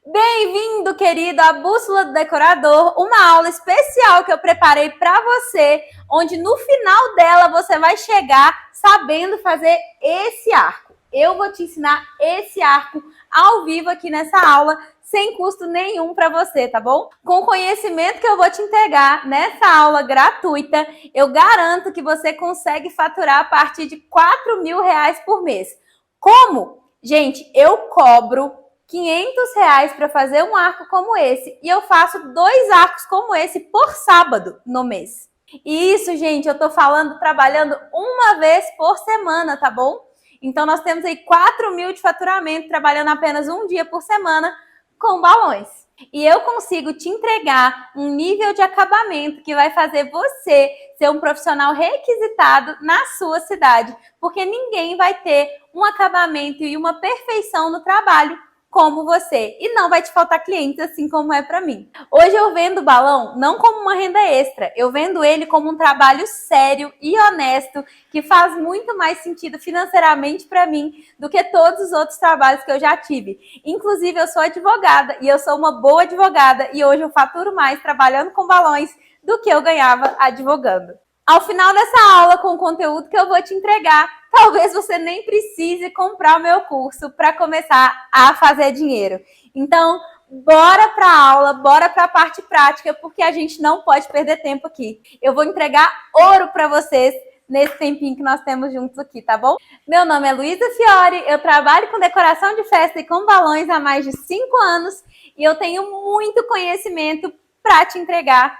Bem-vindo, querido, à Bússola do Decorador, uma aula especial que eu preparei para você, onde no final dela você vai chegar sabendo fazer esse arco. Eu vou te ensinar esse arco ao vivo aqui nessa aula, sem custo nenhum para você, tá bom? Com o conhecimento que eu vou te entregar nessa aula gratuita, eu garanto que você consegue faturar a partir de R$ 4.000 por mês. Como? Gente, eu cobro R$ 500 para fazer um arco como esse. E eu faço 2 arcos como esse por sábado no mês. E isso, gente, eu tô falando, trabalhando uma vez por semana, tá bom? Então, nós temos aí 4.000 de faturamento, trabalhando apenas um dia por semana com balões. E eu consigo te entregar um nível de acabamento que vai fazer você ser um profissional requisitado na sua cidade, porque ninguém vai ter um acabamento e uma perfeição no trabalho como você. E não vai te faltar clientes, assim como é para mim. Hoje eu vendo balão não como uma renda extra, eu vendo ele como um trabalho sério e honesto, que faz muito mais sentido financeiramente para mim do que todos os outros trabalhos que eu já tive. Inclusive, eu sou advogada e eu sou uma boa advogada e hoje eu faturo mais trabalhando com balões do que eu ganhava advogando. Ao final dessa aula, com o conteúdo que eu vou te entregar, talvez você nem precise comprar o meu curso para começar a fazer dinheiro. Então, bora para a aula, bora para a parte prática, porque a gente não pode perder tempo aqui. Eu vou entregar ouro para vocês nesse tempinho que nós temos juntos aqui, tá bom? Meu nome é Luísa Fiore, eu trabalho com decoração de festa e com balões há mais de 5 anos e eu tenho muito conhecimento para te entregar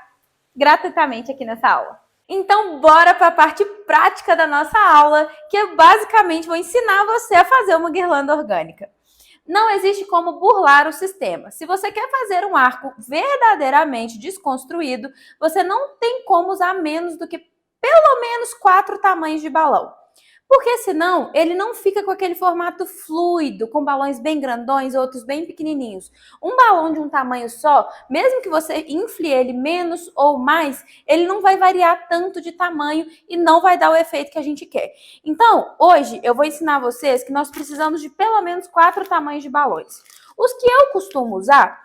gratuitamente aqui nessa aula. Então, bora para a parte prática da nossa aula, que eu basicamente vou ensinar você a fazer uma guirlanda orgânica. Não existe como burlar o sistema. Se você quer fazer um arco verdadeiramente desconstruído, você não tem como usar menos do que pelo menos 4 tamanhos de balão. Porque senão ele não fica com aquele formato fluido, com balões bem grandões, outros bem pequenininhos. Um balão de um tamanho só, mesmo que você infle ele menos ou mais, ele não vai variar tanto de tamanho e não vai dar o efeito que a gente quer. Então, hoje eu vou ensinar vocês que nós precisamos de pelo menos 4 tamanhos de balões. Os que eu costumo usar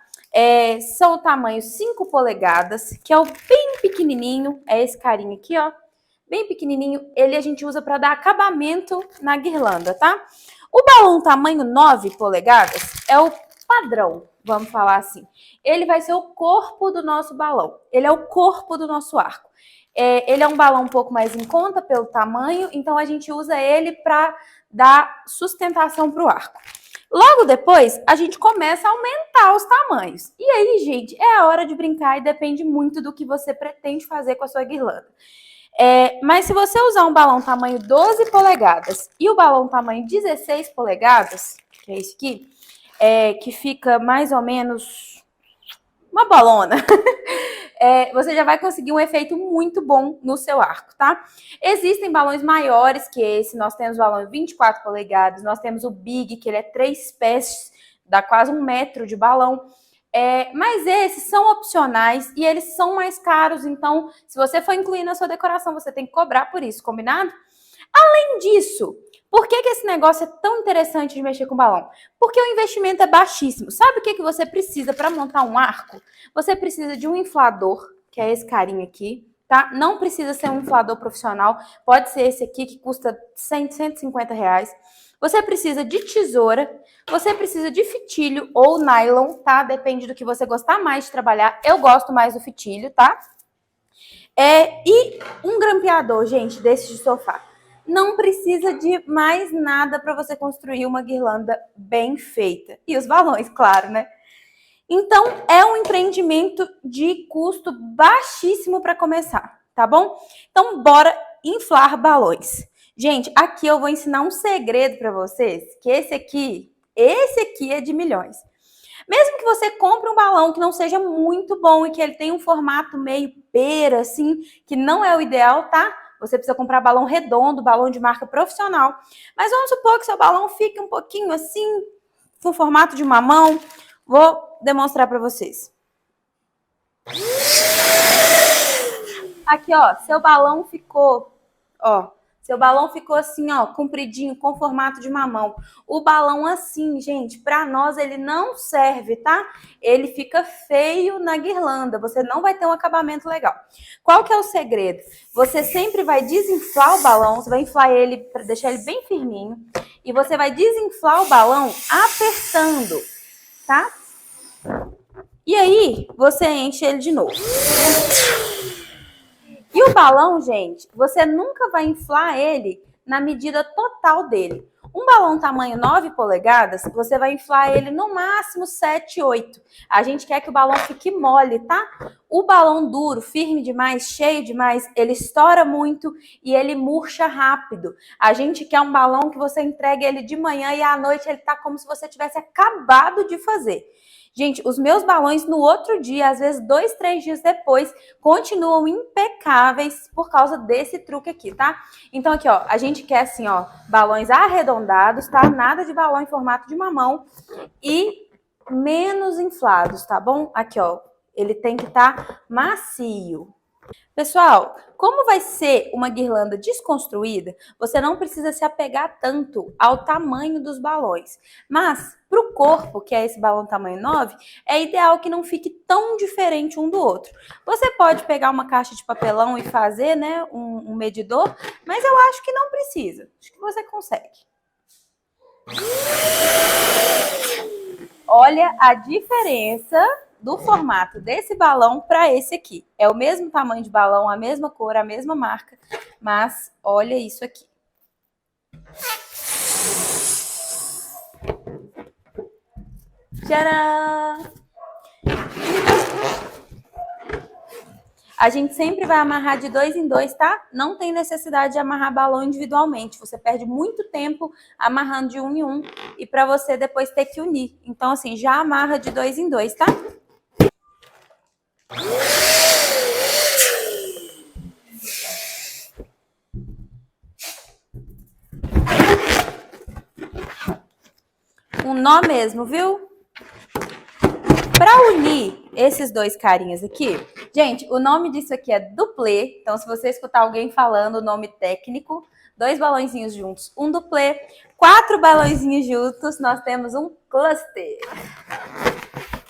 são o tamanho 5 polegadas, que é o bem pequenininho, é esse carinha aqui, ó. Bem pequenininho, ele a gente usa para dar acabamento na guirlanda, tá? O balão tamanho 9 polegadas é o padrão, vamos falar assim. Ele vai ser o corpo do nosso balão, ele é o corpo do nosso arco. Ele é um balão um pouco mais em conta pelo tamanho, então a gente usa ele para dar sustentação para o arco. Logo depois, a gente começa a aumentar os tamanhos. E aí, gente, é a hora de brincar e depende muito do que você pretende fazer com a sua guirlanda. Mas se você usar um balão tamanho 12 polegadas e o balão tamanho 16 polegadas, que é esse aqui, que fica mais ou menos uma bolona, você já vai conseguir um efeito muito bom no seu arco, tá? Existem balões maiores que esse, nós temos o balão 24 polegadas, nós temos o Big, que ele é 3 pés, dá quase 1 metro de balão. Mas esses são opcionais e eles são mais caros, então se você for incluir na sua decoração, você tem que cobrar por isso, combinado? Além disso, por que esse negócio é tão interessante de mexer com balão? Porque o investimento é baixíssimo. Sabe o que você precisa para montar um arco? Você precisa de um inflador, que é esse carinha aqui, tá? Não precisa ser um inflador profissional, pode ser esse aqui que custa 100, 150 reais. Você precisa de tesoura, você precisa de fitilho ou nylon, tá? Depende do que você gostar mais de trabalhar. Eu gosto mais do fitilho, tá? E um grampeador, gente, desse de sofá. Não precisa de mais nada para você construir uma guirlanda bem feita. E os balões, claro, né? Então, é um empreendimento de custo baixíssimo para começar, tá bom? Então, bora inflar balões. Gente, aqui eu vou ensinar um segredo para vocês, que esse aqui é de milhões. Mesmo que você compre um balão que não seja muito bom e que ele tenha um formato meio pera, assim, que não é o ideal, tá? Você precisa comprar balão redondo, balão de marca profissional. Mas vamos supor que seu balão fique um pouquinho assim, com o formato de uma mão. Vou demonstrar para vocês. Aqui, ó, seu balão ficou, ó, Seu balão ficou assim, ó, compridinho, com formato de mamão. O balão assim, gente, para nós ele não serve, tá? Ele fica feio na guirlanda, você não vai ter um acabamento legal. Qual que é o segredo? Você sempre vai desinflar o balão, você vai inflar ele para deixar ele bem firminho e você vai desinflar o balão apertando, tá? E aí, você enche ele de novo. E o balão, gente, você nunca vai inflar ele na medida total dele. Um balão tamanho 9 polegadas, você vai inflar ele no máximo 7, 8. A gente quer que o balão fique mole, tá? O balão duro, firme demais, cheio demais, ele estoura muito e ele murcha rápido. A gente quer um balão que você entregue ele de manhã e à noite ele tá como se você tivesse acabado de fazer. Gente, os meus balões no outro dia, às vezes 2, 3 dias depois, continuam impecáveis por causa desse truque aqui, tá? Então aqui, ó, a gente quer assim, ó, balões arredondados, tá? Nada de balão em formato de mamão e menos inflados, tá bom? Aqui, ó, ele tem que estar macio. Pessoal, como vai ser uma guirlanda desconstruída, você não precisa se apegar tanto ao tamanho dos balões. Mas, para o corpo, que é esse balão tamanho 9, é ideal que não fique tão diferente um do outro. Você pode pegar uma caixa de papelão e fazer, né, um medidor, mas eu acho que não precisa. Acho que você consegue. Olha a diferença do formato desse balão para esse aqui. É o mesmo tamanho de balão, a mesma cor, a mesma marca, mas olha isso aqui. Tcharam! A gente sempre vai amarrar de 2 em 2, tá? Não tem necessidade de amarrar balão individualmente. Você perde muito tempo amarrando de 1 em 1 e para você depois ter que unir. Então, assim, já amarra de 2 em 2, tá? Um nó mesmo, viu? Para unir esses dois carinhas aqui, gente, o nome disso aqui é duplê. Então, se você escutar alguém falando o nome técnico, 2 balãozinhos juntos, um duplê, 4 balãozinhos juntos, nós temos um cluster.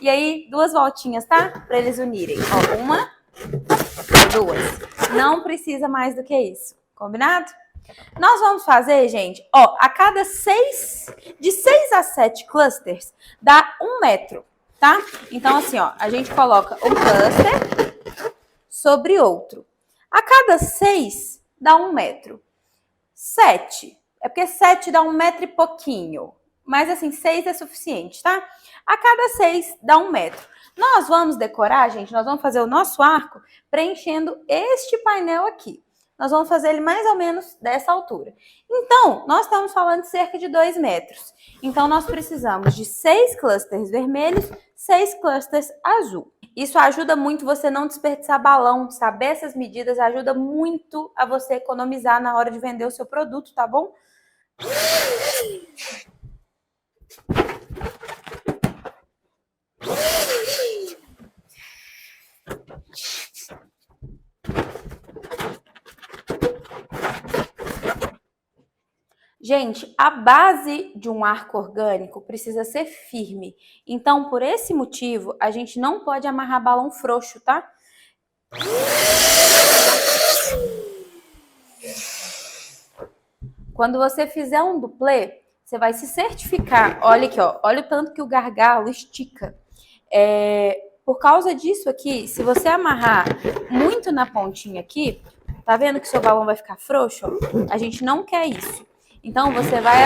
E aí, 2 voltinhas, tá? Para eles unirem. Ó, 1, 2. Não precisa mais do que isso. Combinado? Nós vamos fazer, gente, ó, a cada 6, de 6 a 7 clusters, dá 1 metro. Tá? Então, assim, ó, a gente coloca um cluster sobre outro. A cada 6 dá 1 metro. 7, é porque 7 dá 1 metro e pouquinho. Mas, assim, 6 é suficiente, tá? A cada 6 dá 1 metro. Nós vamos decorar, gente, nós vamos fazer o nosso arco preenchendo este painel aqui. Nós vamos fazer ele mais ou menos dessa altura. Então, nós estamos falando de cerca de 2 metros. Então, nós precisamos de 6 clusters vermelhos, 6 clusters azul. Isso ajuda muito você não desperdiçar balão. Saber essas medidas ajuda muito a você economizar na hora de vender o seu produto, tá bom? Gente, a base de um arco orgânico precisa ser firme. Então, por esse motivo, a gente não pode amarrar balão frouxo, tá? Quando você fizer um duplê, você vai se certificar. Olha aqui, ó. Olha o tanto que o gargalo estica. Por causa disso aqui, se você amarrar muito na pontinha aqui, tá vendo que seu balão vai ficar frouxo? A gente não quer isso. Então, você vai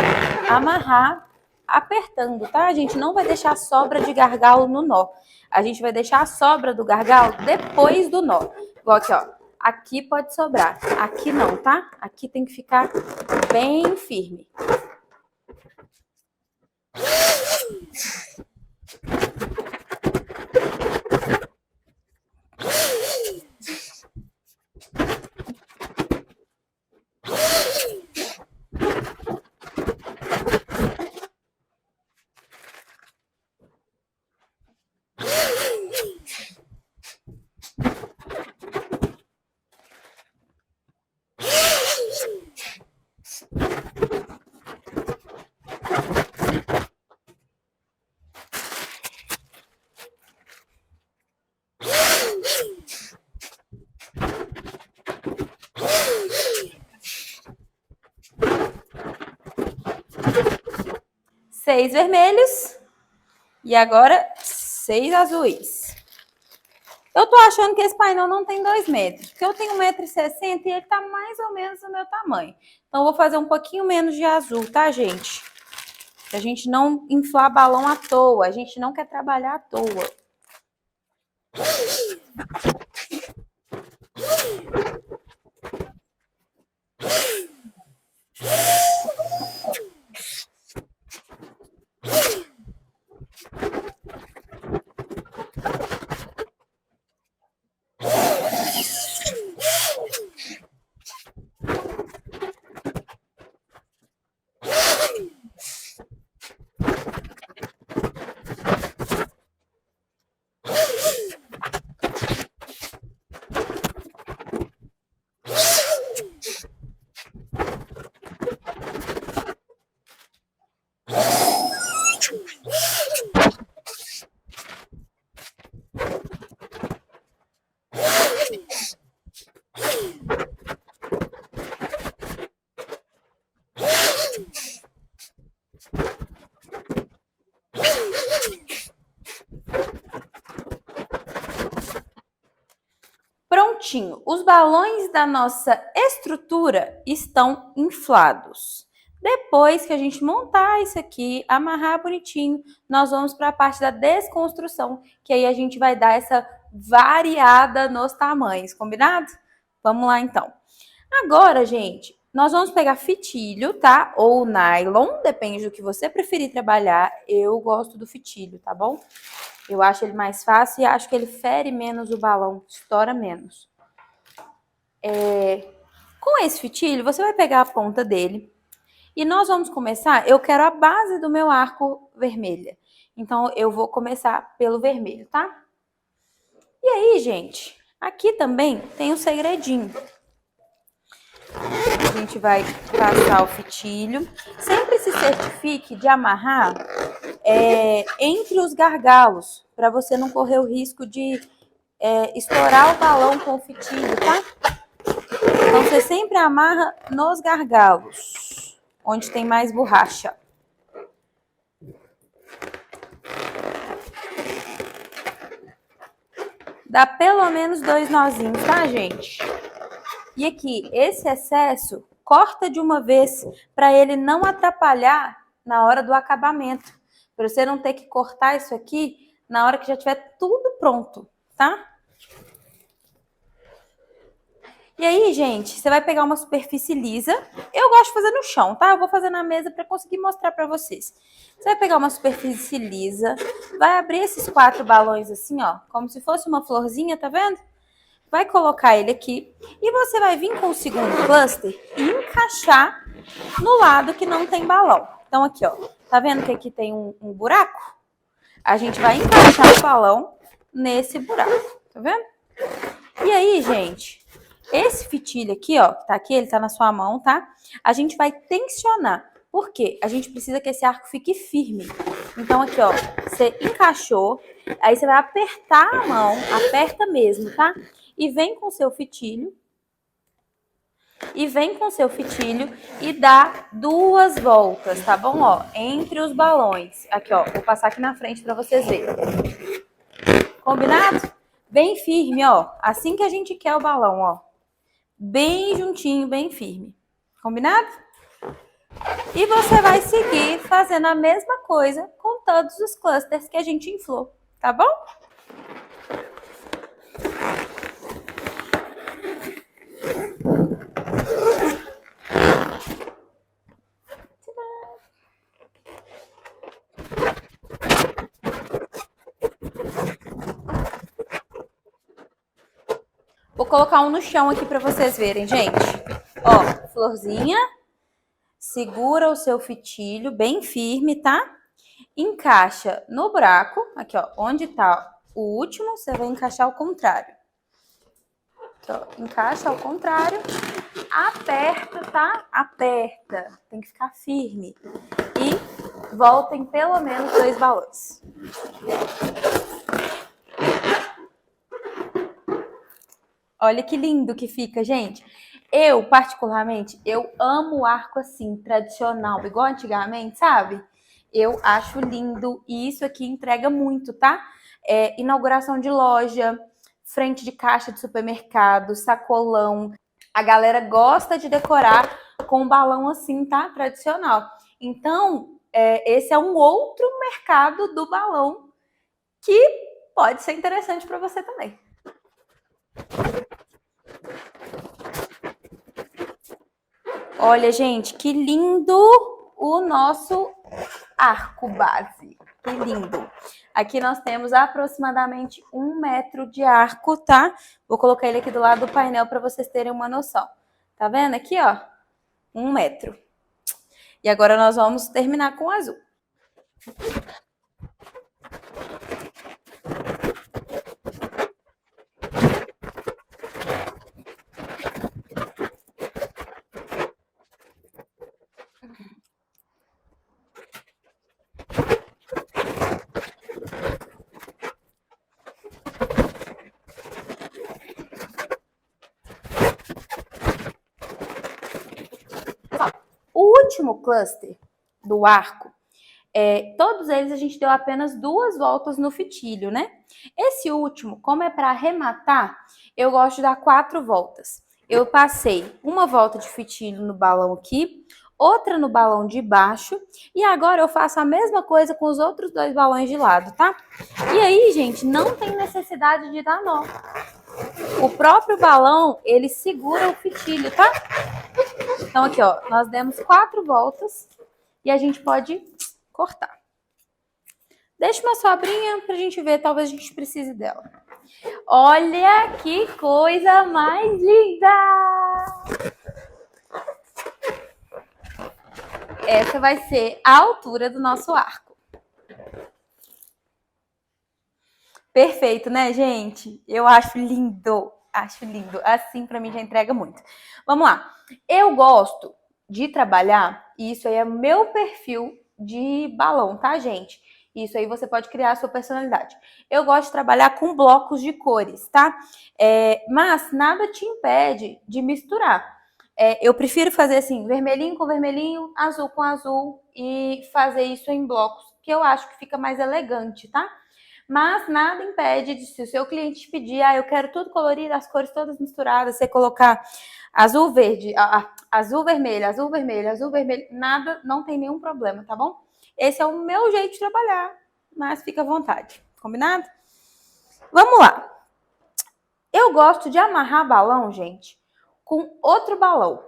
amarrar apertando, tá? A gente não vai deixar sobra de gargalo no nó. A gente vai deixar a sobra do gargalo depois do nó. Igual aqui, ó. Aqui pode sobrar, aqui não, tá? Aqui tem que ficar bem firme. 6 vermelhos e agora 6 azuis. Eu tô achando que esse painel não tem 2 metros, porque eu tenho 1,60 m e ele tá mais ou menos do meu tamanho. Então, eu vou fazer um pouquinho menos de azul, tá, gente? Pra gente não inflar balão à toa, a gente não quer trabalhar à toa. Prontinho, os balões da nossa estrutura estão inflados. Depois que a gente montar isso aqui, amarrar bonitinho, nós vamos para a parte da desconstrução, que aí a gente vai dar essa variada nos tamanhos, combinado? Vamos lá então. Agora, gente, nós vamos pegar fitilho, tá? Ou nylon, depende do que você preferir trabalhar. Eu gosto do fitilho, tá bom? Eu acho ele mais fácil e acho que ele fere menos o balão, estoura menos. Com esse fitilho, você vai pegar a ponta dele e nós vamos começar. Eu quero a base do meu arco vermelha, então eu vou começar pelo vermelho, tá? E aí, gente, aqui também tem um segredinho. A gente vai passar o fitilho. Sempre se certifique de amarrar entre os gargalos, para você não correr o risco de estourar o balão com o fitilho, tá? Então, você sempre amarra nos gargalos, onde tem mais borracha. Dá pelo menos 2 nozinhos, tá, gente? E aqui, esse excesso, corta de uma vez para ele não atrapalhar na hora do acabamento. Para você não ter que cortar isso aqui na hora que já tiver tudo pronto, tá? E aí, gente, você vai pegar uma superfície lisa. Eu gosto de fazer no chão, tá? Eu vou fazer na mesa para conseguir mostrar para vocês. Você vai pegar uma superfície lisa, vai abrir esses 4 balões assim, ó, como se fosse uma florzinha, tá vendo? Vai colocar ele aqui e você vai vir com o segundo cluster e encaixar no lado que não tem balão. Então, aqui, ó, tá vendo que aqui tem um buraco? A gente vai encaixar o balão nesse buraco, tá vendo? E aí, gente, esse fitilho aqui, ó, que tá aqui, ele tá na sua mão, tá? A gente vai tensionar. Por quê? A gente precisa que esse arco fique firme. Então, aqui, ó, você encaixou, aí você vai apertar a mão, aperta mesmo, tá? E vem com o seu fitilho. E dá 2 voltas, tá bom? Ó, entre os balões. Aqui, ó, vou passar aqui na frente pra vocês verem. Combinado? Bem firme, ó. Assim que a gente quer o balão, ó. Bem juntinho, bem firme. Combinado? E você vai seguir fazendo a mesma coisa com todos os clusters que a gente inflou, tá bom? Vou colocar um no chão aqui para vocês verem, gente. Ó, florzinha. Segura o seu fitilho bem firme, tá? Encaixa no buraco, aqui, ó, onde tá o último, você vai encaixar ao contrário. Aqui, ó, encaixa ao contrário, aperta, tá? Aperta, tem que ficar firme. E voltem pelo menos 2 balões. Olha que lindo que fica, gente. Eu, particularmente, eu amo o arco assim, tradicional, igual antigamente, sabe? Eu acho lindo e isso aqui entrega muito, tá? Inauguração de loja, frente de caixa de supermercado, sacolão. A galera gosta de decorar com um balão assim, tá? Tradicional. Então, esse é um outro mercado do balão que pode ser interessante para você também. Olha, gente, que lindo o nosso arco base. Que lindo. Aqui nós temos aproximadamente 1 metro de arco, tá? Vou colocar ele aqui do lado do painel para vocês terem uma noção. Tá vendo aqui, ó? 1 metro. E agora nós vamos terminar com o azul. O último cluster do arco, todos eles a gente deu apenas 2 voltas no fitilho, né? Esse último, como é para arrematar, eu gosto de dar 4 voltas. Eu passei uma volta de fitilho no balão aqui, outra no balão de baixo, e agora eu faço a mesma coisa com os outros 2 balões de lado, tá? E aí, gente, não tem necessidade de dar nó. O próprio balão, ele segura o fitilho, tá? Então aqui, ó, nós demos 4 voltas e a gente pode cortar. Deixa uma sobrinha pra gente ver, talvez a gente precise dela. Olha que coisa mais linda! Essa vai ser a altura do nosso arco. Perfeito, né, gente? Eu acho lindo. Acho lindo. Assim, pra mim, já entrega muito. Vamos lá. Eu gosto de trabalhar, e isso aí é meu perfil de balão, tá, gente? Isso aí você pode criar a sua personalidade. Eu gosto de trabalhar com blocos de cores, tá? Mas nada te impede de misturar. Eu prefiro fazer assim, vermelhinho com vermelhinho, azul com azul e fazer isso em blocos, que eu acho que fica mais elegante, tá? Mas nada impede de, se o seu cliente te pedir, eu quero tudo colorido, as cores todas misturadas, você colocar azul, verde, azul, vermelho, azul, vermelho, azul, vermelho, nada, não tem nenhum problema, tá bom? Esse é o meu jeito de trabalhar, mas fica à vontade, combinado? Vamos lá. Eu gosto de amarrar balão, gente, com outro balão.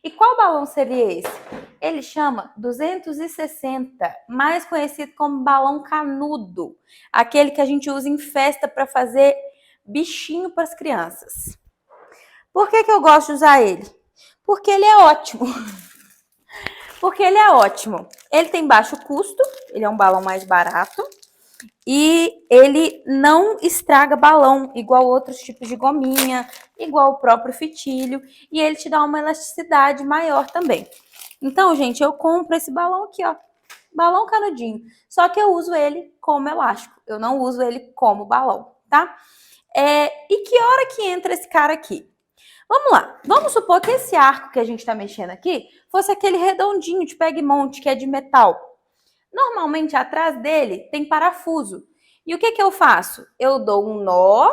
E qual balão seria esse? Ele chama 260, mais conhecido como balão canudo. Aquele que a gente usa em festa para fazer bichinho para as crianças. Por que eu gosto de usar ele? Porque ele é ótimo. Porque ele é ótimo. Ele tem baixo custo, ele é um balão mais barato. E ele não estraga balão, igual outros tipos de gominha, igual o próprio fitilho. E ele te dá uma elasticidade maior também. Então, gente, eu compro esse balão aqui, ó. Balão canudinho. Só que eu uso ele como elástico. Eu não uso ele como balão, tá? E que hora que entra esse cara aqui? Vamos lá. Vamos supor que esse arco que a gente tá mexendo aqui fosse aquele redondinho de pega-e-monte, que é de metal. Normalmente, atrás dele tem parafuso. E o que eu faço? Eu dou um nó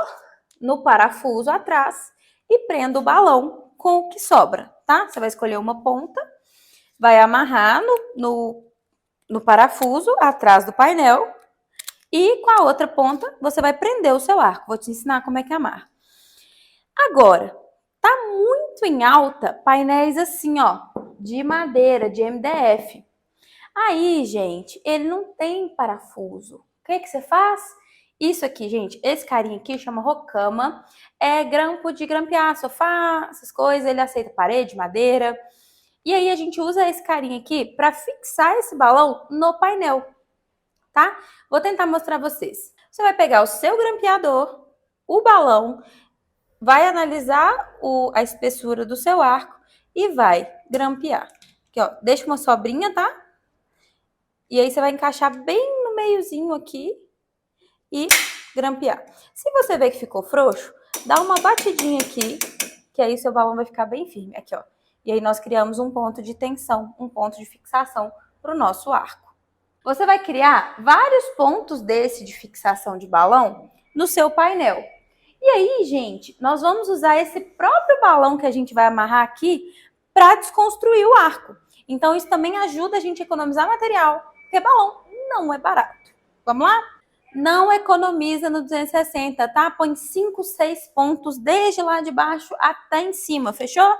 no parafuso atrás e prendo o balão com o que sobra, tá? Você vai escolher uma ponta, vai amarrar no parafuso atrás do painel e com a outra ponta você vai prender o seu arco. Vou te ensinar como é que amarra. Agora, tá muito em alta painéis assim, ó, de madeira, de MDF. Aí, gente, ele não tem parafuso. O que você faz? Isso aqui, gente, esse carinha aqui chama rocama, é grampo de grampear sofá, essas coisas, ele aceita parede, madeira. E aí a gente usa esse carinha aqui para fixar esse balão no painel, tá? Vou tentar mostrar vocês. Você vai pegar o seu grampeador, o balão, vai analisar a espessura do seu arco e vai grampear. Aqui, ó, deixa uma sobrinha, tá? E aí você vai encaixar bem no meiozinho aqui e grampear. Se você ver que ficou frouxo, dá uma batidinha aqui, que aí seu balão vai ficar bem firme. Aqui, ó. E aí nós criamos um ponto de tensão, um ponto de fixação para o nosso arco. Você vai criar vários pontos desse de fixação de balão no seu painel. E aí, gente, nós vamos usar esse próprio balão que a gente vai amarrar aqui para desconstruir o arco. Então, isso também ajuda a gente a economizar material, porque balão não é barato. Vamos lá? Não economiza no 260, tá? Põe 5, 6 pontos desde lá de baixo até em cima, fechou?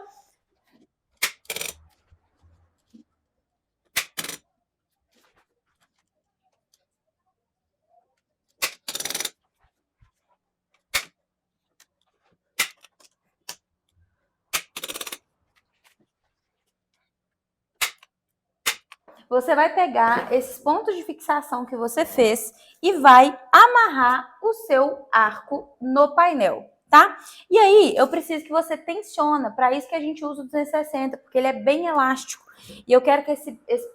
Você vai pegar esses pontos de fixação que você fez e vai amarrar o seu arco no painel, tá? E aí, eu preciso que você tensiona, para isso que a gente usa o 260, porque ele é bem elástico. E eu quero que esse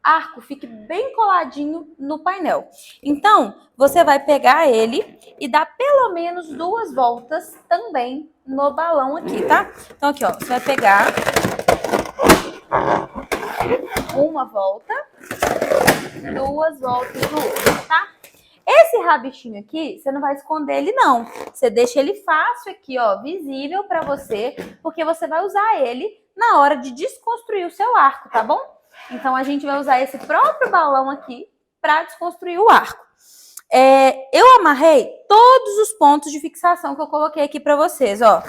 arco fique bem coladinho no painel. Então, você vai pegar ele e dar pelo menos 2 voltas também no balão aqui, tá? Então, aqui, ó, você vai pegar uma volta, 2 voltas no outro, tá? Esse rabichinho aqui, você não vai esconder ele, não. Você deixa ele fácil aqui, ó, visível para você, porque você vai usar ele na hora de desconstruir o seu arco, tá bom? Então, a gente vai usar esse próprio balão aqui para desconstruir o arco. Eu amarrei todos os pontos de fixação que eu coloquei aqui para vocês, ó.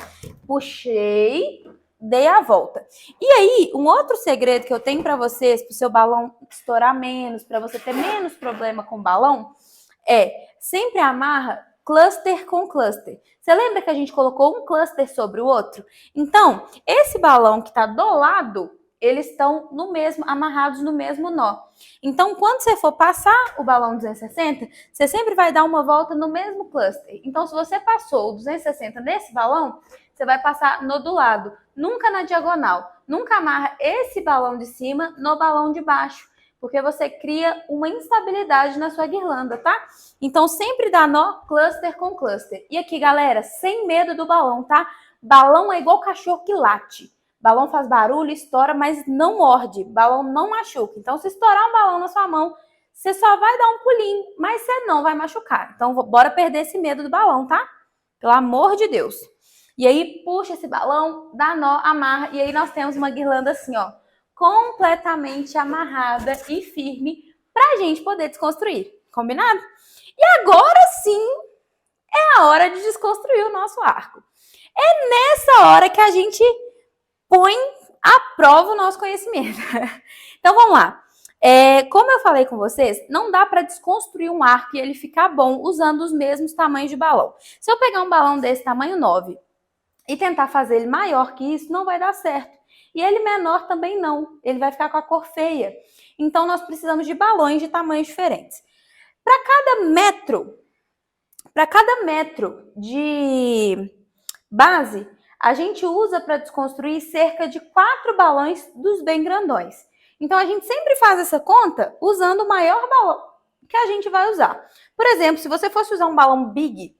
Puxei, dei a volta. E aí, um outro segredo que eu tenho para vocês, para o seu balão estourar menos, para você ter menos problema com o balão, sempre amarra cluster com cluster. Você lembra que a gente colocou um cluster sobre o outro? Então, esse balão que está do lado, eles estão no mesmo, amarrados no mesmo nó. Então, quando você for passar o balão 260, você sempre vai dar uma volta no mesmo cluster. Então, se você passou o 260 nesse balão, você vai passar no do lado, nunca na diagonal. Nunca amarra esse balão de cima no balão de baixo, porque você cria uma instabilidade na sua guirlanda, tá? Então, sempre dá nó cluster com cluster. E aqui, galera, sem medo do balão, tá? Balão é igual cachorro que late. Balão faz barulho, estoura, mas não morde. Balão não machuca. Então, se estourar um balão na sua mão, você só vai dar um pulinho, mas você não vai machucar. Então, bora perder esse medo do balão, tá? Pelo amor de Deus. E aí, puxa esse balão, dá nó, amarra. E aí, nós temos uma guirlanda assim, ó, completamente amarrada e firme pra gente poder desconstruir. Combinado? E agora sim é a hora de desconstruir o nosso arco. É nessa hora que a gente põe à prova o nosso conhecimento. Então vamos lá. Como eu falei com vocês, não dá para desconstruir um arco e ele ficar bom usando os mesmos tamanhos de balão. Se eu pegar um balão desse tamanho 9 e tentar fazer ele maior que isso, não vai dar certo. E ele menor também não, ele vai ficar com a cor feia. Então nós precisamos de balões de tamanhos diferentes. Para cada metro de base, a gente usa para desconstruir cerca de 4 balões dos bem grandões. Então, a gente sempre faz essa conta usando o maior balão que a gente vai usar. Por exemplo, se você fosse usar um balão big,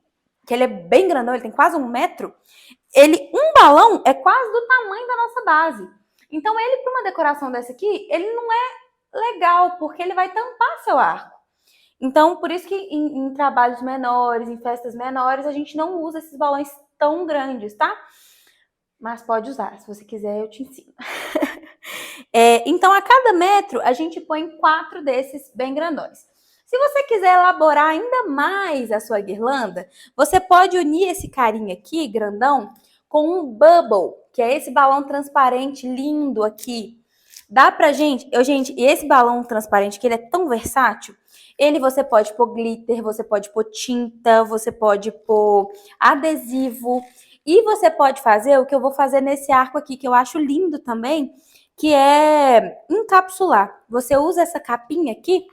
que ele é bem grandão, ele tem quase 1 metro, um balão é quase do tamanho da nossa base. Então, ele, para uma decoração dessa aqui, ele não é legal, porque ele vai tampar seu arco. Então, por isso que em trabalhos menores, em festas menores, a gente não usa esses balões tão grandes, tá? Mas pode usar, se você quiser eu te ensino. Então, a cada metro, a gente põe 4 desses bem grandões. Se você quiser elaborar ainda mais a sua guirlanda, você pode unir esse carinha aqui, grandão, com um bubble, que é esse balão transparente lindo aqui. Dá pra gente... e esse balão transparente, que ele é tão versátil, você pode pôr glitter, você pode pôr tinta, você pode pôr adesivo. E você pode fazer o que eu vou fazer nesse arco aqui, que eu acho lindo também, que é encapsular. Você usa essa capinha aqui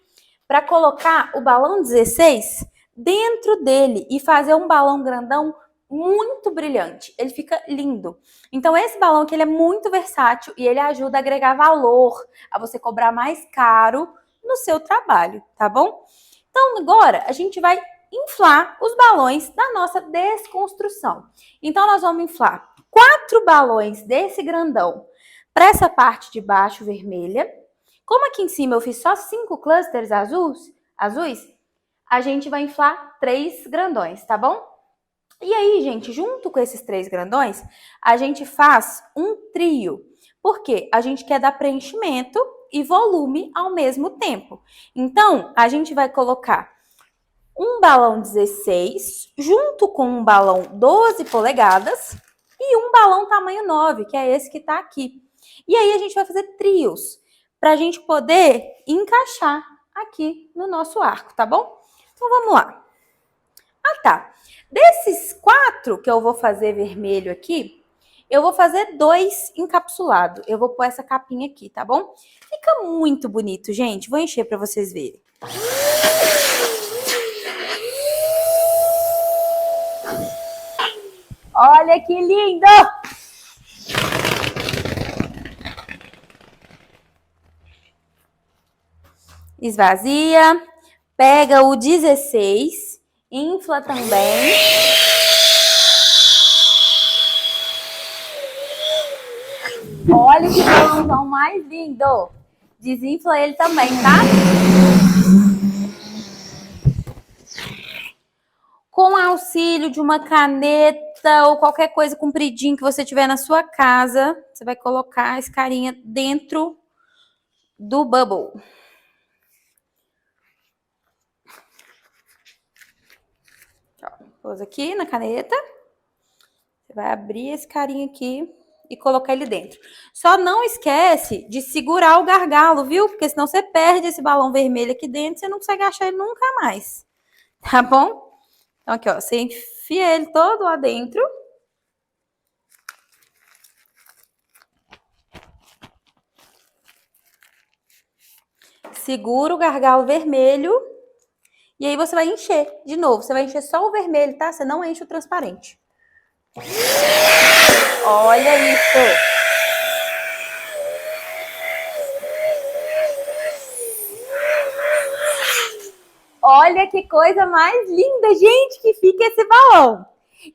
para colocar o balão 16 dentro dele e fazer um balão grandão muito brilhante. Ele fica lindo. Então, esse balão aqui ele é muito versátil e ele ajuda a agregar valor, a você cobrar mais caro no seu trabalho, tá bom? Então, agora a gente vai inflar os balões da nossa desconstrução. Então, nós vamos inflar 4 balões desse grandão para essa parte de baixo vermelha. Como aqui em cima eu fiz só 5 clusters azuis, a gente vai inflar 3 grandões, tá bom? E aí, gente, junto com esses 3 grandões, a gente faz um trio. Por quê? A gente quer dar preenchimento e volume ao mesmo tempo. Então, a gente vai colocar um balão 16 junto com um balão 12 polegadas e um balão tamanho 9, que é esse que tá aqui. E aí a gente vai fazer trios para a gente poder encaixar aqui no nosso arco, tá bom? Então vamos lá. Ah, tá. Desses 4 que eu vou fazer vermelho aqui, eu vou fazer 2 encapsulados. Eu vou pôr essa capinha aqui, tá bom? Fica muito bonito, gente. Vou encher para vocês verem. Olha que lindo! Esvazia, pega o 16, infla também. Olha que balãozão mais lindo! Desinfla ele também, tá? Com auxílio de uma caneta ou qualquer coisa compridinha que você tiver na sua casa, você vai colocar esse carinha dentro do bubble. Pôs aqui na caneta. Você vai abrir esse carinha aqui e colocar ele dentro. Só não esquece de segurar o gargalo, viu? Porque senão você perde esse balão vermelho aqui dentro e você não consegue achar ele nunca mais. Tá bom? Então aqui, ó, você enfia ele todo lá dentro. Segura o gargalo vermelho. E aí você vai encher de novo. Você vai encher só o vermelho, tá? Você não enche o transparente. Olha isso! Olha que coisa mais linda, gente, que fica esse balão.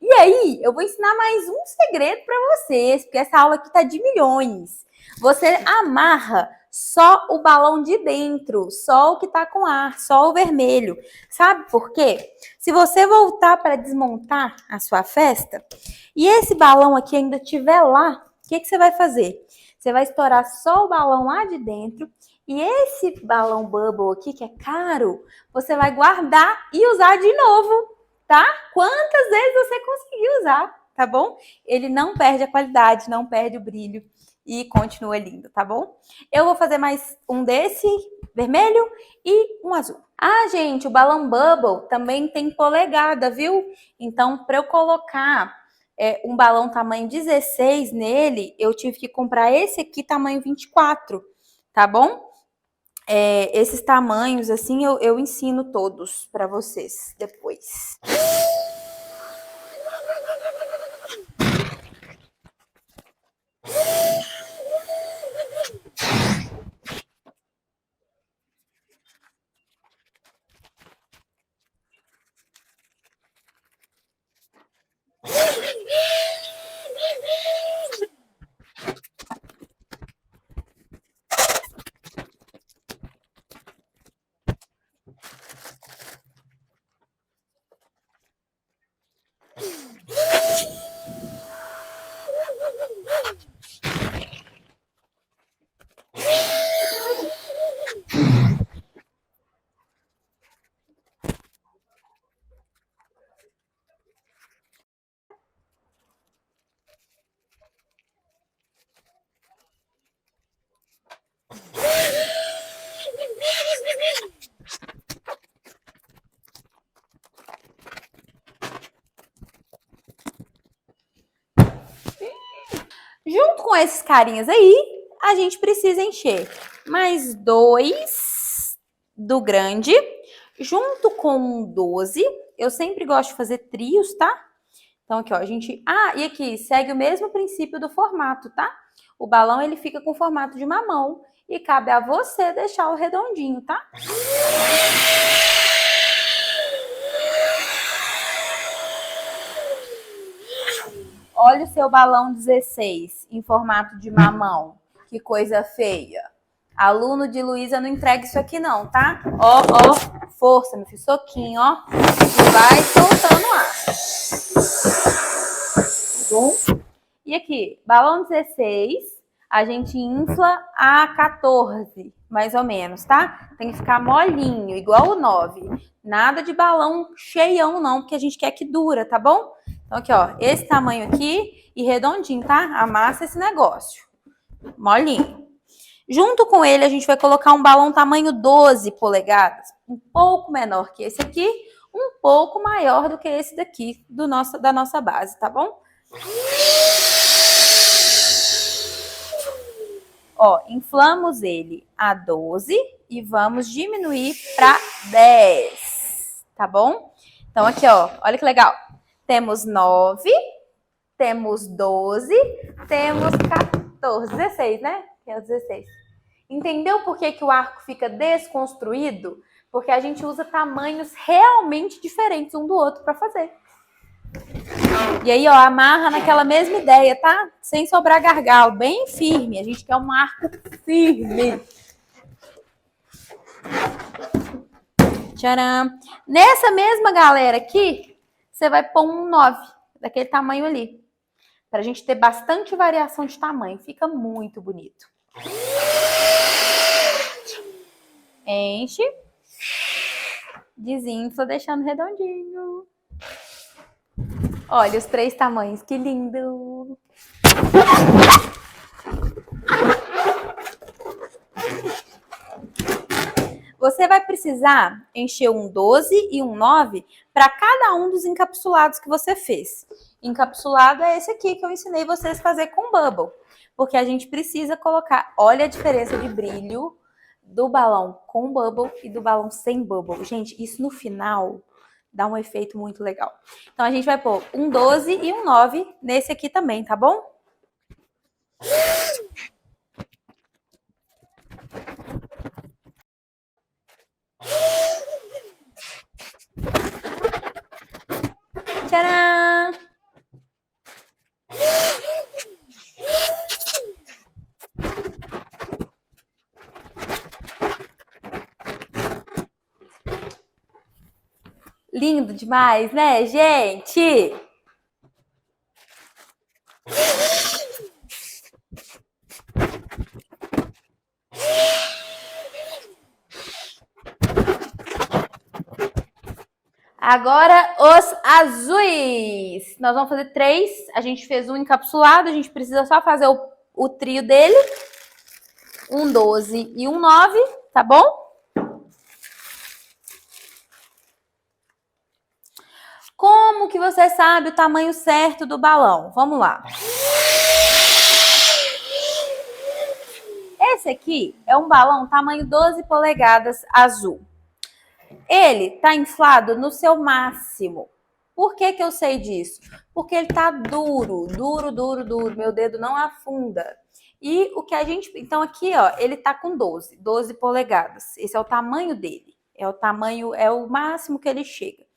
E aí, eu vou ensinar mais um segredo para vocês, porque essa aula aqui tá de milhões. Você amarra só o balão de dentro, só o que tá com ar, só o vermelho. Sabe por quê? Se você voltar para desmontar a sua festa e esse balão aqui ainda estiver lá, o que você vai fazer? Você vai estourar só o balão lá de dentro e esse balão bubble aqui, que é caro, você vai guardar e usar de novo, tá? Quantas vezes você conseguir usar, tá bom? Ele não perde a qualidade, não perde o brilho e continua lindo, tá bom? Eu vou fazer mais um desse, vermelho e um azul. Ah, gente, o balão bubble também tem polegada, viu? Então, para eu colocar um balão tamanho 16 nele, eu tive que comprar esse aqui tamanho 24, tá bom? Esses tamanhos, assim, eu ensino todos para vocês depois. Junto com esses carinhas aí, a gente precisa encher mais 2 do grande, junto com 12. Eu sempre gosto de fazer trios, tá? Então aqui, ó, a gente... Ah, e aqui, segue o mesmo princípio do formato, tá? O balão, ele fica com o formato de mamão e cabe a você deixar o redondinho, tá? Olha o seu balão 16 em formato de mamão. Que coisa feia. Aluno de Luísa, não entrega isso aqui não, tá? Ó, ó, força, meu filho, soquinho, ó. E vai soltando ar. Bom? E aqui, balão 16, a gente infla a 14, mais ou menos, tá? Tem que ficar molinho, igual o 9. Nada de balão cheião não, porque a gente quer que dura, tá bom? Então aqui, ó, esse tamanho aqui e redondinho, tá? Amassa esse negócio. Molinho. Junto com ele, a gente vai colocar um balão tamanho 12 polegadas, um pouco menor que esse aqui, um pouco maior do que esse daqui da nossa base, tá bom? Ó, inflamos ele a 12 e vamos diminuir para 10, tá bom? Então aqui, ó, olha que legal. Temos 9, temos 12, temos 14, 16, né? Que é o 16. Entendeu por que o arco fica desconstruído? Porque a gente usa tamanhos realmente diferentes um do outro para fazer. E aí, ó, amarra naquela mesma ideia, tá? Sem sobrar gargalo, bem firme. A gente quer um arco firme. Tcharam! Nessa mesma galera aqui, você vai pôr um 9, daquele tamanho ali. Pra gente ter bastante variação de tamanho. Fica muito bonito. Enche. Desinfla, deixando redondinho. Olha os 3 tamanhos, que lindo! Você vai precisar encher um 12 e um 9 para cada um dos encapsulados que você fez. Encapsulado é esse aqui que eu ensinei vocês a fazer com bubble. Porque a gente precisa colocar, olha a diferença de brilho do balão com bubble e do balão sem bubble. Gente, isso no final dá um efeito muito legal. Então a gente vai pôr um 12 e um 9 nesse aqui também, tá bom? Tcharam! Lindo demais, né, gente? Agora os azuis. Nós vamos fazer 3. A gente fez um encapsulado, a gente precisa só fazer o trio dele. Um 12 e um 9, tá bom? Como que você sabe o tamanho certo do balão? Vamos lá. Esse aqui é um balão tamanho 12 polegadas azul. Ele tá inflado no seu máximo. Por que que eu sei disso? Porque ele tá duro, duro, duro, duro. Meu dedo não afunda. E o que a gente... Então aqui, ó, ele tá com 12 polegadas. Esse é o tamanho dele. É o tamanho, é o máximo que ele chega.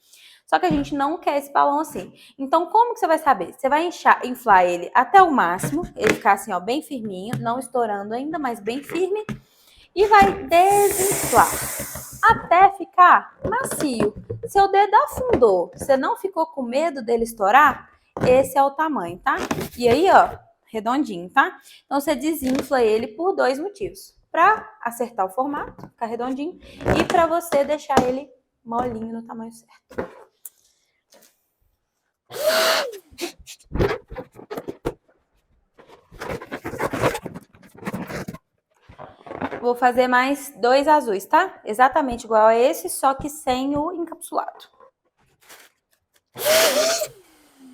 Só que a gente não quer esse balão assim. Então, como que você vai saber? Você vai inflar ele até o máximo, ele ficar assim, ó, bem firminho, não estourando ainda, mas bem firme. E vai desinflar até ficar macio. Seu dedo afundou, você não ficou com medo dele estourar? Esse é o tamanho, tá? E aí, ó, redondinho, tá? Então, você desinfla ele por 2 motivos. Pra acertar o formato, ficar redondinho, e pra você deixar ele molinho no tamanho certo. Vou fazer mais 2 azuis, tá? Exatamente igual a esse, só que sem o encapsulado.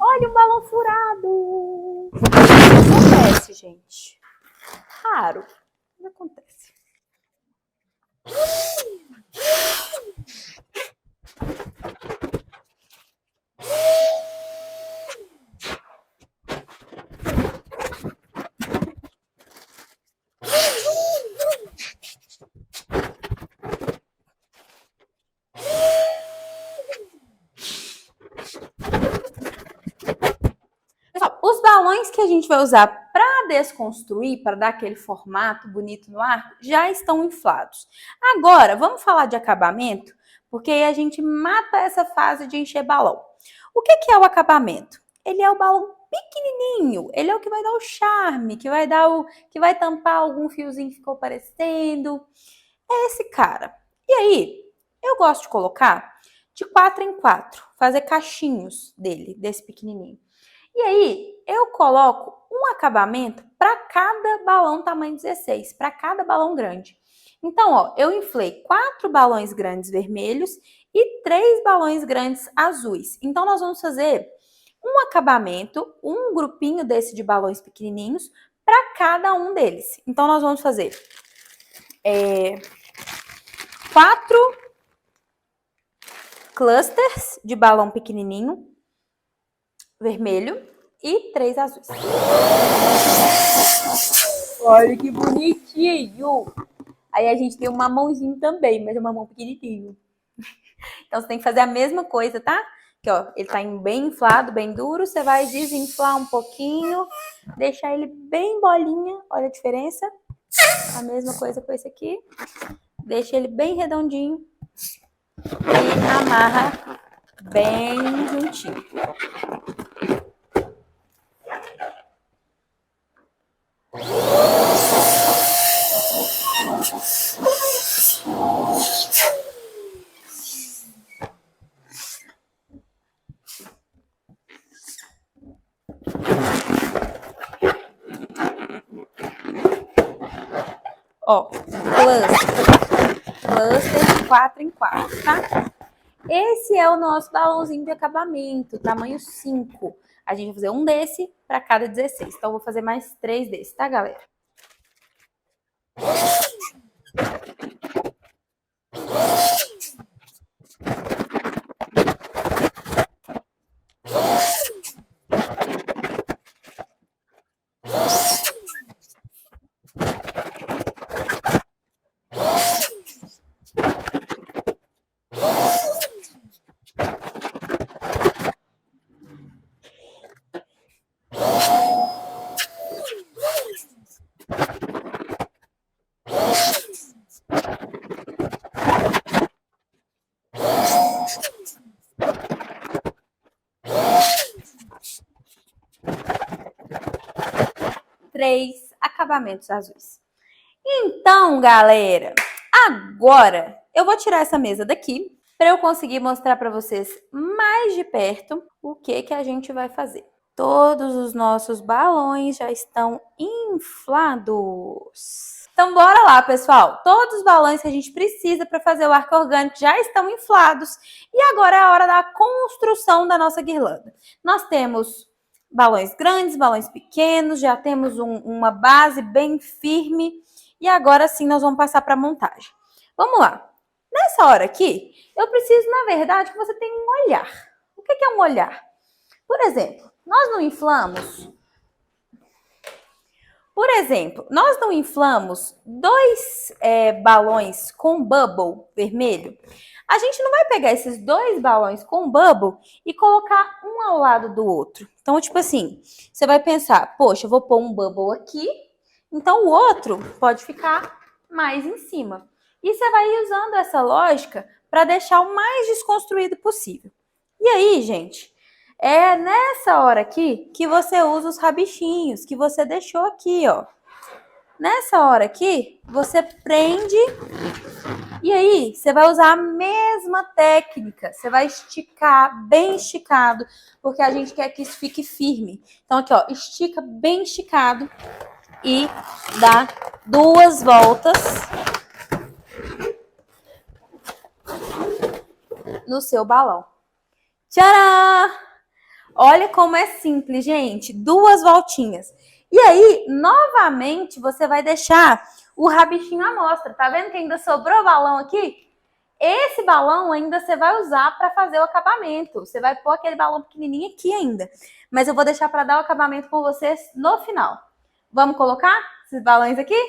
Olha o balão furado! Acontece, gente. Raro. Não acontece. Pessoal, os balões que a gente vai usar para para desconstruir, para dar aquele formato bonito no arco, já estão inflados. Agora, vamos falar de acabamento, porque aí a gente mata essa fase de encher balão. O que é o acabamento? Ele é o balão pequenininho, ele é o que vai dar o charme, que vai tampar algum fiozinho que ficou aparecendo. É esse cara. E aí, eu gosto de colocar de 4 em 4, fazer cachinhos desse pequenininho. E aí, eu coloco um acabamento para cada balão tamanho 16, para cada balão grande. Então, ó, eu inflei 4 balões grandes vermelhos e 3 balões grandes azuis. Então, nós vamos fazer um acabamento, um grupinho desse de balões pequenininhos para cada um deles. Então, nós vamos fazer 4 clusters de balão pequenininho, vermelho, e 3 azuis. Olha que bonitinho! Aí a gente tem um mamãozinho também, mas é um mamão pequenininho. Então, você tem que fazer a mesma coisa, tá? Aqui, ó, ele tá bem inflado, bem duro. Você vai desinflar um pouquinho, deixar ele bem bolinha. Olha a diferença. A mesma coisa com esse aqui. Deixa ele bem redondinho e amarra bem juntinho. Ó, cluster de 4 em 4, tá? Esse é o nosso balãozinho de acabamento, tamanho 5. A gente vai fazer um desse para cada 16. Então, eu vou fazer mais 3 desses, tá, galera? Três acabamentos azuis. Então, galera, agora eu vou tirar essa mesa daqui para eu conseguir mostrar para vocês mais de perto o que a gente vai fazer. Todos os nossos balões já estão inflados. Então, bora lá, pessoal. Todos os balões que a gente precisa para fazer o arco orgânico já estão inflados. E agora é a hora da construção da nossa guirlanda. Nós temos balões grandes, balões pequenos, já temos uma base bem firme. E agora sim nós vamos passar para a montagem. Vamos lá. Nessa hora aqui, eu preciso, na verdade, que você tenha um olhar. O que é um olhar? Por exemplo, nós não inflamos... Por exemplo, nós não inflamos 2 balões com bubble vermelho. A gente não vai pegar esses 2 balões com bubble e colocar um ao lado do outro. Então, tipo assim, você vai pensar, poxa, eu vou pôr um bubble aqui, então o outro pode ficar mais em cima. E você vai ir usando essa lógica para deixar o mais desconstruído possível. E aí, gente... É nessa hora aqui que você usa os rabichinhos que você deixou aqui, ó. Nessa hora aqui, você prende e aí você vai usar a mesma técnica. Você vai esticar bem esticado, porque a gente quer que isso fique firme. Então aqui, ó, estica bem esticado e dá 2 voltas no seu balão. Tcharam! Olha como é simples, gente. 2 voltinhas. E aí, novamente, você vai deixar o rabichinho à mostra. Tá vendo que ainda sobrou balão aqui? Esse balão ainda você vai usar para fazer o acabamento. Você vai pôr aquele balão pequenininho aqui ainda. Mas eu vou deixar para dar o acabamento com vocês no final. Vamos colocar esses balões aqui?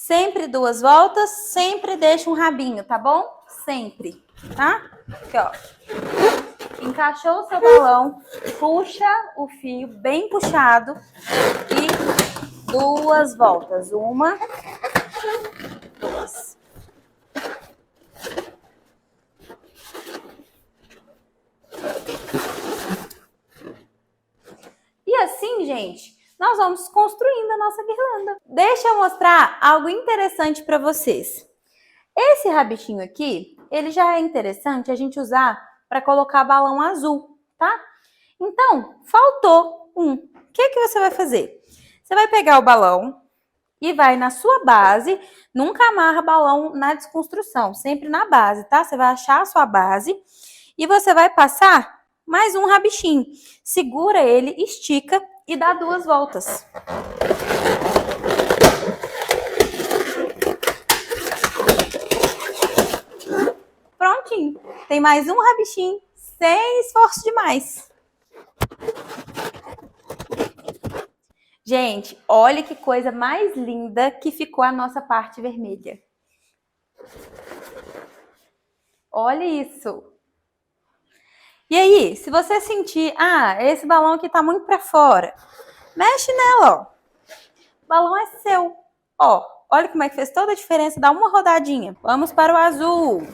Sempre 2 voltas, sempre deixa um rabinho, tá bom? Sempre, tá? Aqui, ó. Encaixou o seu balão, puxa o fio bem puxado e 2 voltas. 1, 2. E assim, gente, nós vamos construindo a nossa guirlanda. Deixa eu mostrar algo interessante para vocês. Esse rabichinho aqui, ele já é interessante a gente usar para colocar balão azul, tá? Então, faltou um. O que você vai fazer? Você vai pegar o balão e vai na sua base. Nunca amarra balão na desconstrução, sempre na base, tá? Você vai achar a sua base e você vai passar mais um rabichinho. Segura ele, estica e dá 2 voltas. Prontinho. Tem mais um rabichinho, sem esforço demais. Gente, olha que coisa mais linda que ficou a nossa parte vermelha. Olha isso. E aí, se você sentir, esse balão aqui tá muito para fora, mexe nela, ó. O balão é seu. Ó, olha como é que fez toda a diferença. Dá uma rodadinha. Vamos para o azul.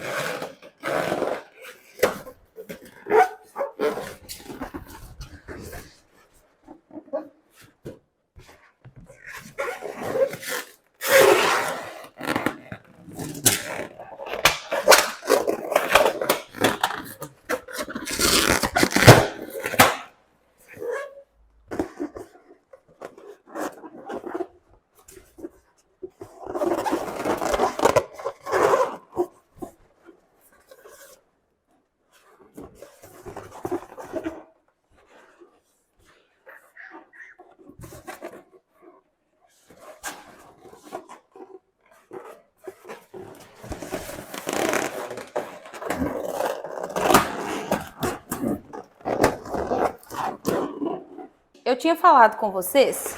Eu tinha falado com vocês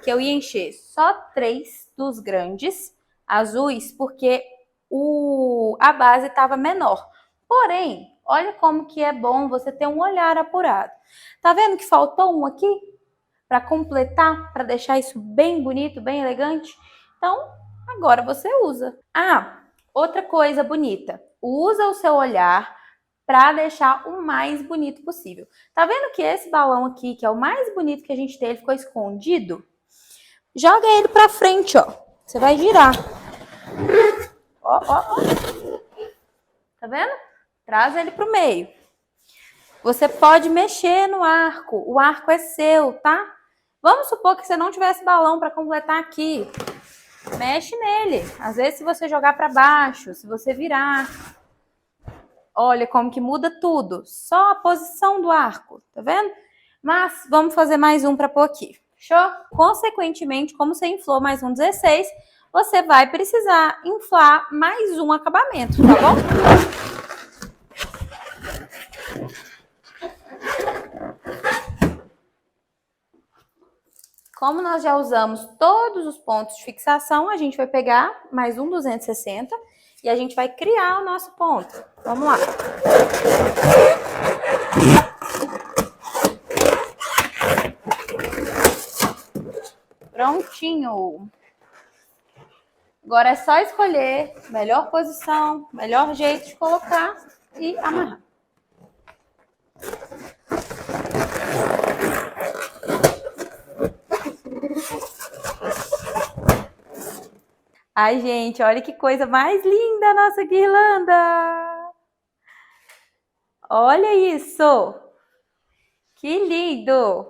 que eu ia encher só 3 dos grandes azuis, porque a base estava menor. Porém, olha como que é bom você ter um olhar apurado. Tá vendo que faltou um aqui? Para completar, para deixar isso bem bonito, bem elegante? Então, agora você usa. Outra coisa bonita. Usa o seu olhar para deixar o mais bonito possível. Tá vendo que esse balão aqui, que é o mais bonito que a gente tem, ele ficou escondido? Joga ele para frente, ó. Você vai girar. Ó, ó, ó. Tá vendo? Traz ele pro meio. Você pode mexer no arco. O arco é seu, tá? Vamos supor que você não tivesse balão para completar aqui. Mexe nele. Às vezes, se você jogar para baixo, se você virar... Olha como que muda tudo. Só a posição do arco, tá vendo? Mas vamos fazer mais um para pôr aqui. Fechou? Consequentemente, como você inflou mais um 16, você vai precisar inflar mais um acabamento, tá bom? Como nós já usamos todos os pontos de fixação, a gente vai pegar mais um 260 e a gente vai criar o nosso ponto. Vamos lá. Prontinho. Agora é só escolher melhor posição, melhor jeito de colocar e amarrar. Ai, gente, olha que coisa mais linda a nossa guirlanda! Olha isso! Que lindo!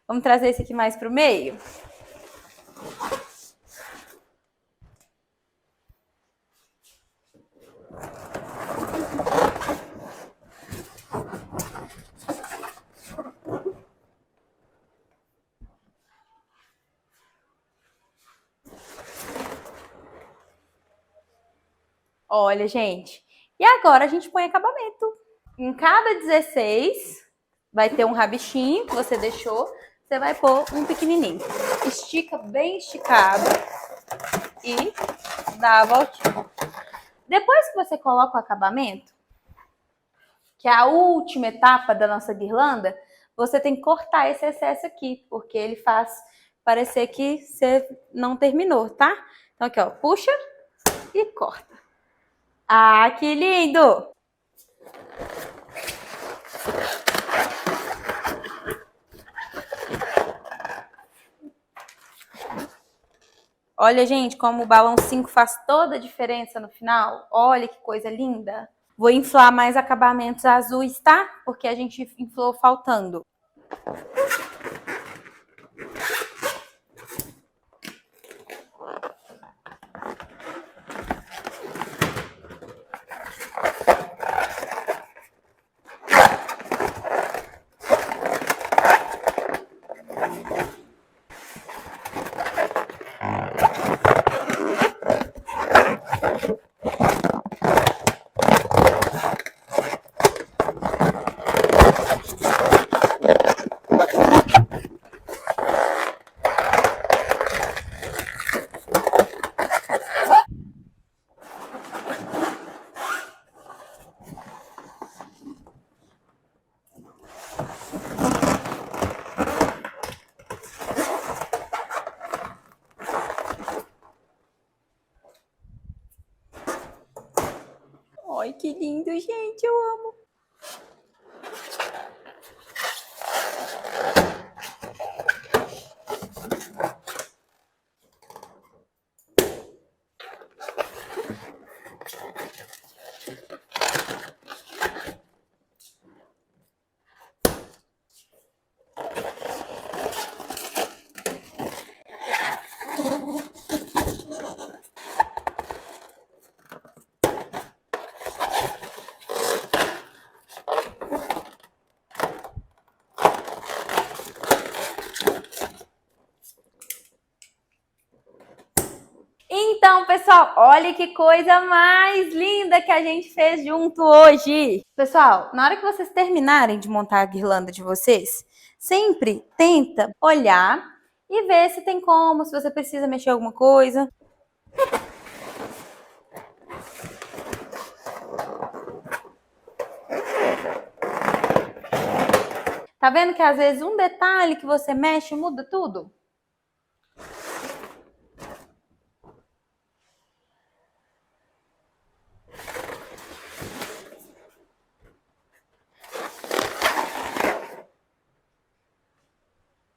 Vamos trazer esse aqui mais para o meio? Olha, gente. E agora a gente põe acabamento. Em cada 16, vai ter um rabichinho que você deixou. Você vai pôr um pequenininho. Estica bem esticado. e dá a voltinha. Depois que você coloca o acabamento, que é a última etapa da nossa guirlanda, você tem que cortar esse excesso aqui, porque ele faz parecer que você não terminou, tá? Então aqui, ó, puxa e corta. Ah, que lindo! Olha, gente, como o balão 5 faz toda a diferença no final. Olha que coisa linda. Vou inflar mais acabamentos azuis, tá? Porque a gente inflou faltando. Ai, que lindo, gente, eu amo. Então, pessoal, olha que coisa mais linda que a gente fez junto hoje. Pessoal, na hora que vocês terminarem de montar a guirlanda de vocês, sempre tenta olhar e ver se tem como, se você precisa mexer alguma coisa. Tá vendo que às vezes um detalhe que você mexe muda tudo?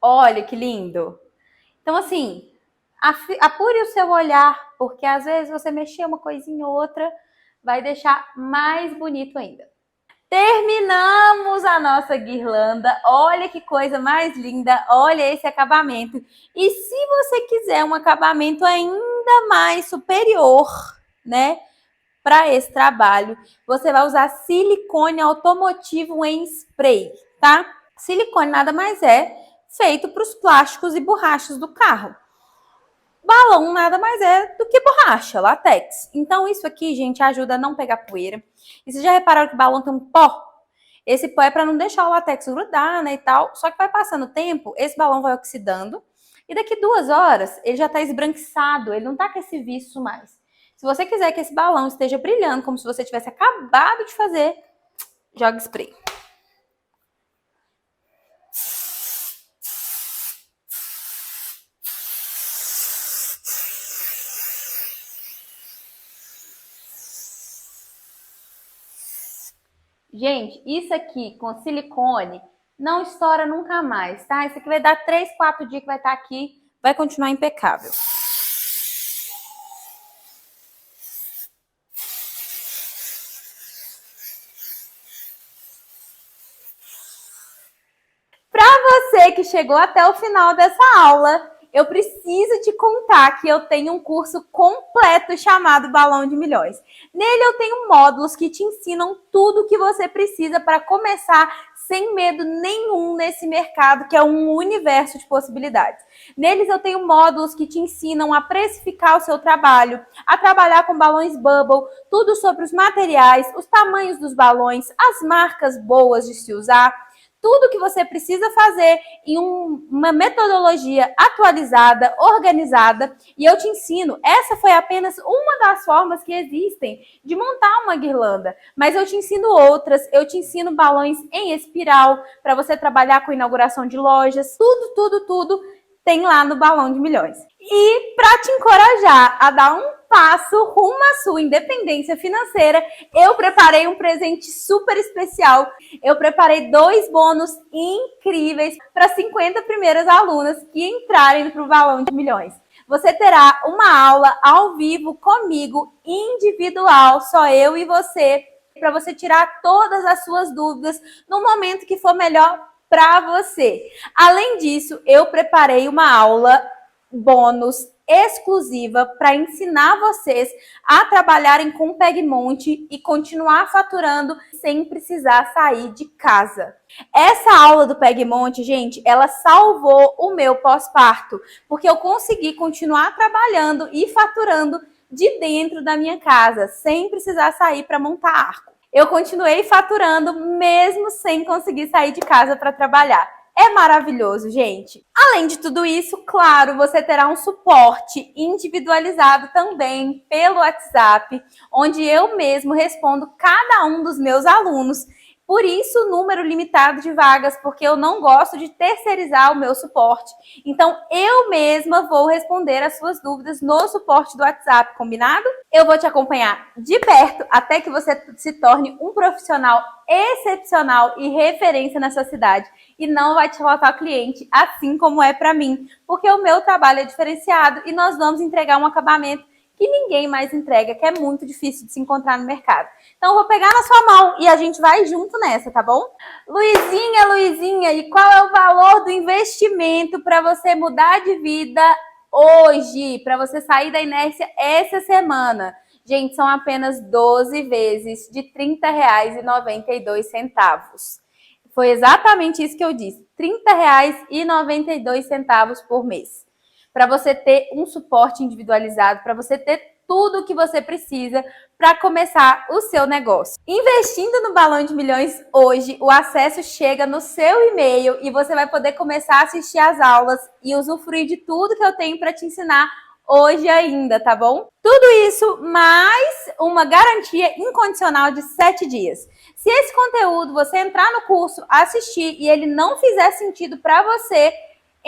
Olha que lindo! Então, assim, apure o seu olhar, porque às vezes você mexer uma coisinha ou outra vai deixar mais bonito ainda. Terminamos a nossa guirlanda. Olha que coisa mais linda. Olha esse acabamento. E se você quiser um acabamento ainda mais superior, né, para esse trabalho, você vai usar silicone automotivo em spray, tá? Silicone nada mais é feito para os plásticos e borrachas do carro. Balão nada mais é do que borracha, látex. Então isso aqui, gente, ajuda a não pegar poeira. E vocês já repararam que o balão tem um pó? Esse pó é para não deixar o látex grudar, né, e tal. Só que vai passando o tempo, esse balão vai oxidando. E daqui 2 horas, ele já tá esbranquiçado, ele não tá com esse viço mais. Se você quiser que esse balão esteja brilhando, como se você tivesse acabado de fazer, joga spray. Gente, isso aqui com silicone não estoura nunca mais, tá? Isso aqui vai dar 3, 4 dias que vai estar aqui, vai continuar impecável. Para você que chegou até o final dessa aula, eu preciso te contar que eu tenho um curso completo chamado Balão de Milhões. Nele eu tenho módulos que te ensinam tudo o que você precisa para começar sem medo nenhum nesse mercado, que é um universo de possibilidades. Neles eu tenho módulos que te ensinam a precificar o seu trabalho, a trabalhar com balões bubble, tudo sobre os materiais, os tamanhos dos balões, as marcas boas de se usar, tudo que você precisa fazer em uma metodologia atualizada, organizada, e eu te ensino. Essa foi apenas uma das formas que existem de montar uma guirlanda, mas eu te ensino outras. Eu te ensino balões em espiral para você trabalhar com inauguração de lojas, tudo tem lá no Balão de Milhões. E para te encorajar a dar um passo rumo à sua independência financeira, eu preparei um presente super especial. Eu preparei 2 bônus incríveis para 50 primeiras alunas que entrarem para o Balão de Milhões. Você terá uma aula ao vivo comigo, individual, só eu e você, para você tirar todas as suas dúvidas no momento que for melhor para você. Além disso, eu preparei uma aula bônus exclusiva para ensinar vocês a trabalharem com Pegmonte e continuar faturando sem precisar sair de casa. Essa aula do Pegmonte, gente, ela salvou o meu pós-parto, porque eu consegui continuar trabalhando e faturando de dentro da minha casa, sem precisar sair para montar arco. Eu continuei faturando mesmo sem conseguir sair de casa para trabalhar. É maravilhoso, gente. Além de tudo isso, claro, você terá um suporte individualizado também pelo WhatsApp, onde eu mesmo respondo cada um dos meus alunos. Por isso, número limitado de vagas, porque eu não gosto de terceirizar o meu suporte. Então, eu mesma vou responder as suas dúvidas no suporte do WhatsApp, combinado? Eu vou te acompanhar de perto até que você se torne um profissional excepcional e referência nessa cidade. E não vai te faltar cliente, assim como é para mim, porque o meu trabalho é diferenciado e nós vamos entregar um acabamento que ninguém mais entrega, que é muito difícil de se encontrar no mercado. Então, eu vou pegar na sua mão e a gente vai junto nessa, tá bom? Luizinha, e qual é o valor do investimento para você mudar de vida hoje? Para você sair da inércia essa semana? Gente, são apenas 12 vezes de R$ 30,92. Foi exatamente isso que eu disse, R$ 30,92 por mês. Para você ter um suporte individualizado, para você ter tudo o que você precisa para começar o seu negócio. Investindo no Balão de Milhões hoje, o acesso chega no seu e-mail e você vai poder começar a assistir às aulas e usufruir de tudo que eu tenho para te ensinar hoje ainda, tá bom? Tudo isso mais uma garantia incondicional de 7 dias. Se esse conteúdo você entrar no curso, assistir e ele não fizer sentido para você,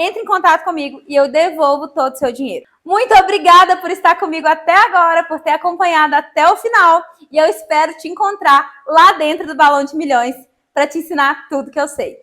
entre em contato comigo e eu devolvo todo o seu dinheiro. Muito obrigada por estar comigo até agora, por ter acompanhado até o final. E eu espero te encontrar lá dentro do Balão de Milhões para te ensinar tudo que eu sei.